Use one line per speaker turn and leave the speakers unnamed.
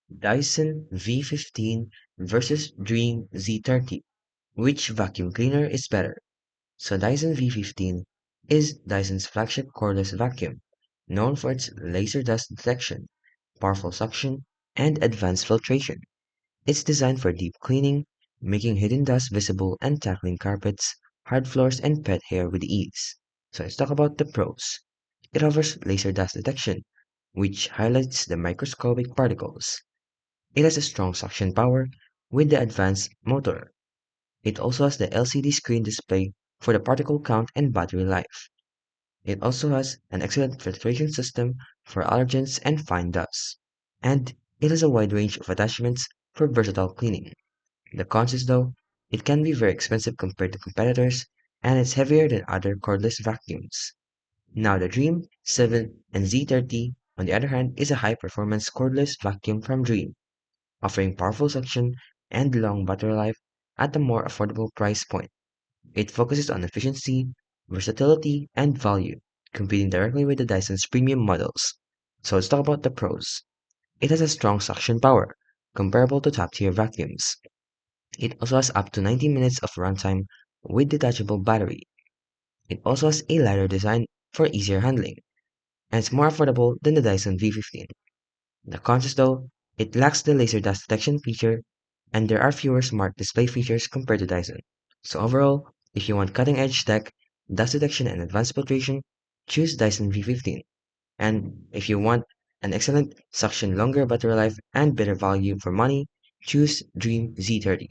Dyson V15 versus Dreame Z30. Which vacuum cleaner is better? So Dyson V15 is Dyson's flagship cordless vacuum, known for its laser dust detection, powerful suction, and advanced filtration. It's designed for deep cleaning, making hidden dust visible and tackling carpets, hard floors, and pet hair with ease. So let's talk about the pros. It offers laser dust detection, which highlights the microscopic particles. It has a strong suction power with the advanced motor. It also has the LCD screen display for the particle count and battery life. It also has an excellent filtration system for allergens and fine dust. And it has a wide range of attachments for versatile cleaning. The cons is though, it can be very expensive compared to competitors, and it's heavier than other cordless vacuums. Now the Dreame 7 and Z30, on the other hand, is a high-performance cordless vacuum from Dreame, offering powerful suction and long battery life at a more affordable price point. It focuses on efficiency, versatility, and value, competing directly with the Dyson's premium models. So let's talk about the pros. It has a strong suction power, comparable to top-tier vacuums. It also has up to 90 minutes of runtime with detachable battery. It also has a lighter design for easier handling, and it's more affordable than the Dyson V15. The cons is though, it lacks the laser dust detection feature, and there are fewer smart display features compared to Dyson. So overall, if you want cutting-edge tech, dust detection and advanced filtration, choose Dyson V15. And if you want an excellent suction, longer battery life, and better value for money, choose Dreame Z30.